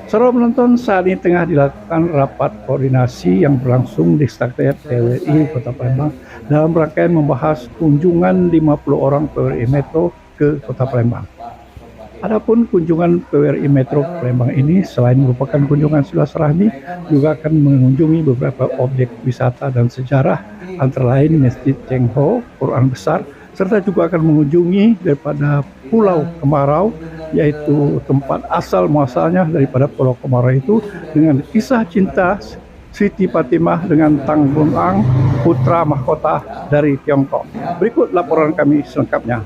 Saudara penonton, saat ini tengah dilakukan rapat koordinasi yang berlangsung di Sekretariat PWRI Kota Palembang dalam rangkaian membahas kunjungan 50 orang PWRI Metro ke Kota Palembang. Adapun kunjungan PWRI Metro Palembang ini selain merupakan kunjungan silaturahmi, juga akan mengunjungi beberapa objek wisata dan sejarah, antara lain Masjid Cheng Ho, Quran Besar, serta juga akan mengunjungi daripada Pulau Kemarau, yaitu tempat asal muasalnya daripada Pulau Kemarau itu, dengan kisah cinta Siti Fatimah dengan Tang Bun Ang, putra mahkota dari Tiongkok. Berikut laporan kami selengkapnya.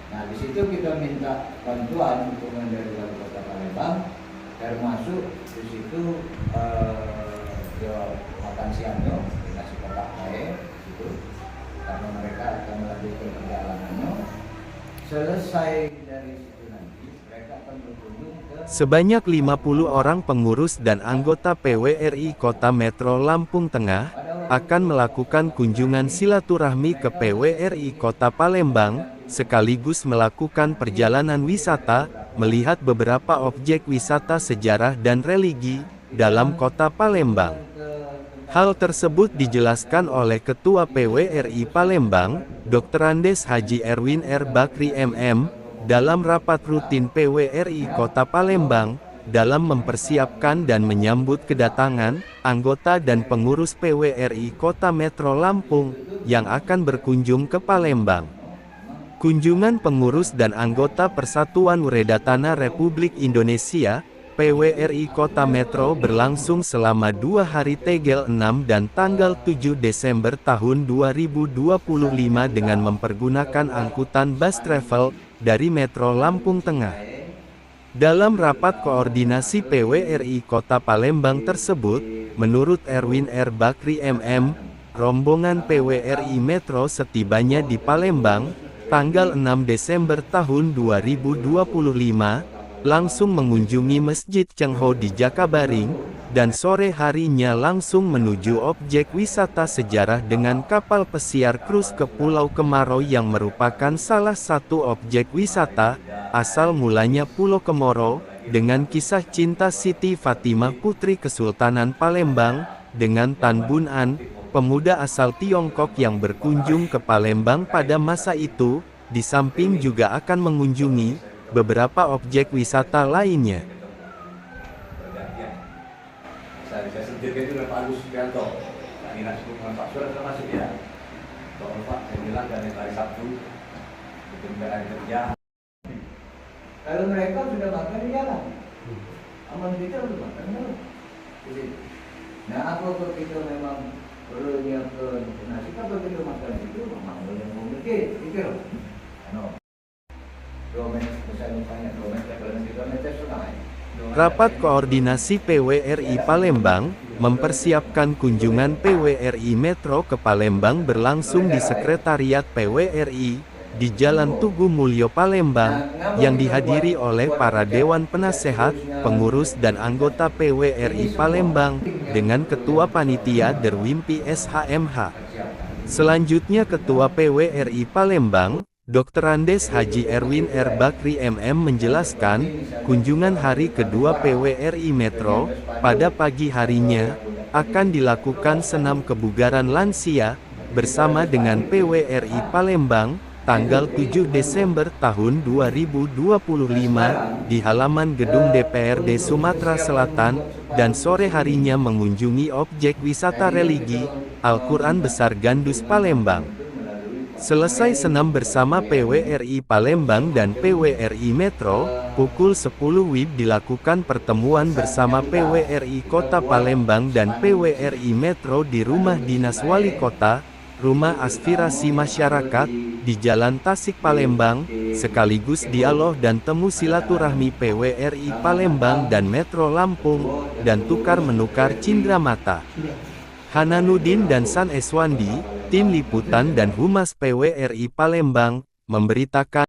Nah, di situ kita minta bantuan dukungan dari Wali Kota Palembang, termasuk di situ makan siangnya dikasih kotak air gitu, karena mereka akan melanjutkan perjalanannya. Selesai dari situ nanti mereka akan berkunjung ke Sebanyak 50 orang pengurus dan anggota PWRI Kota Metro Lampung Tengah akan melakukan kunjungan silaturahmi ke PWRI Kota Palembang, sekaligus melakukan perjalanan wisata, melihat beberapa objek wisata sejarah dan religi dalam Kota Palembang. Hal tersebut dijelaskan oleh Ketua PWRI Palembang, Dr. Andes Haji Erwin R. Bakri MM, dalam rapat rutin PWRI Kota Palembang, dalam mempersiapkan dan menyambut kedatangan anggota dan pengurus PWRI Kota Metro Lampung yang akan berkunjung ke Palembang. Kunjungan pengurus dan anggota Persatuan Wuredatana Republik Indonesia PWRI Kota Metro berlangsung selama 2 hari tanggal 6 dan tanggal 7 Desember tahun 2025 dengan mempergunakan angkutan bus travel dari Metro Lampung Tengah. Dalam rapat koordinasi PWRI Kota Palembang tersebut, menurut Erwin R. Bakri MM, rombongan PWRI Metro setibanya di Palembang, tanggal 6 Desember tahun 2025, langsung mengunjungi Masjid Cheng Ho di Jakabaring, dan sore harinya langsung menuju objek wisata sejarah dengan kapal pesiar krus ke Pulau Kemarau yang merupakan salah satu objek wisata asal mulanya Pulau Kemarau, dengan kisah cinta Siti Fatimah Putri Kesultanan Palembang dengan Tan Bun An, pemuda asal Tiongkok yang berkunjung ke Palembang pada masa itu. Di samping juga akan mengunjungi beberapa objek wisata lainnya. saya sendiri itu udah Pak Agus Subianto. Nah, ini nasib dengan Pak Sur termasuk ya. Kalau Pak saya bilang dari hari Sabtu itu hari kerja. Kalau mereka sudah makan di jalan, aman kita sudah makan dulu. Nah, apa kita memang perlu nyiapkan nasi, kalau kita makan itu memang yang mungkin, gitu loh. Rapat koordinasi PWRI Palembang mempersiapkan kunjungan PWRI Metro ke Palembang berlangsung di Sekretariat PWRI di Jalan Tugu Mulyo Palembang, yang dihadiri oleh para Dewan Penasehat, pengurus dan anggota PWRI Palembang, dengan Ketua Panitia Derwimpi SHMH. Selanjutnya Ketua PWRI Palembang, Dr. Andes Haji Erwin R. Bakri MM menjelaskan, kunjungan hari kedua PWRI Metro, pada pagi harinya, akan dilakukan senam kebugaran lansia, bersama dengan PWRI Palembang, tanggal 7 Desember tahun 2025, di halaman gedung DPRD Sumatera Selatan, dan sore harinya mengunjungi objek wisata religi, Al-Quran Besar Gandus Palembang. Selesai senam bersama PWRI Palembang dan PWRI Metro, pukul 10 WIB dilakukan pertemuan bersama PWRI Kota Palembang dan PWRI Metro di Rumah Dinas Wali Kota, Rumah Aspirasi Masyarakat, di Jalan Tasik Palembang, sekaligus dialog dan temu silaturahmi PWRI Palembang dan Metro Lampung, dan tukar-menukar cindramata. Hananuddin dan San Eswandi, tim liputan dan Humas PWRI Palembang, memberitakan